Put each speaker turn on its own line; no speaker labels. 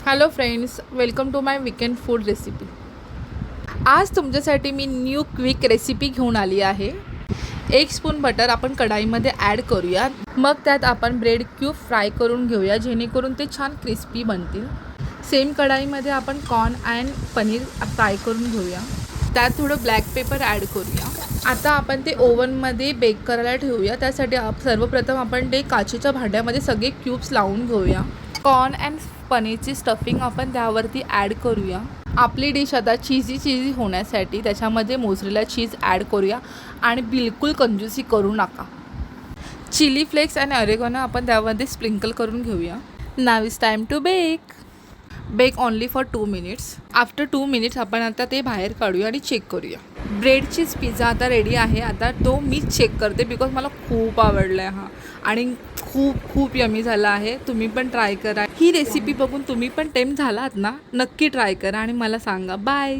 Hello friends, welcome to my weekend food recipe. आज तुमच्यासाठी मी new quick recipe घेऊन आली आहे. 1 स्पून बटर आपण कढाईमध्ये ॲड करूया. मग त्यात आपण ब्रेड क्यूब फ्राय करून घेऊया, जेणेकरून ते छान क्रिस्पी बनतील. सेम कढाईमध्ये आपण कॉर्न अँड पनीर फ्राय करून घेऊया. त्यात थोडं ब्लॅक पेपर ॲड करूया. आता आपण ते ओव्हनमध्ये बेक करायला ठेवूया. त्यासाठी सर्वप्रथम आपण ते काचेच्या भांड्यामध्ये सगळे क्यूब्स लावून घेऊया. कॉर्न अँड पनीरची स्टफिंग आपण त्यावरती ॲड करूया. आपली डिश आता चीजी होण्यासाठी त्याच्यामध्ये मोझरेला चीज ॲड करूया आणि बिलकुल कंजूसी करू नका. चिली फ्लेक्स आणि ऑरेगॅनो आपण त्यामध्ये स्प्रिंकल करून घेऊया. Now is time to bake only for 2 minutes. After 2 minutes आपण आता ते बाहेर काढूया आणि चेक करूया. ब्रेड चीज पिझ्झा आता रेडी आहे. आता तो मी चेक करते बिकॉज मला खूप आवडला आहे हा आणि खूप यमी झाला आहे. तुम्ही पण ट्राय करा. ही रेसिपी बघून तुम्ही पण टेम्प्ट झालात ना, नक्की ट्राय करा आणि मला सांगा. बाय.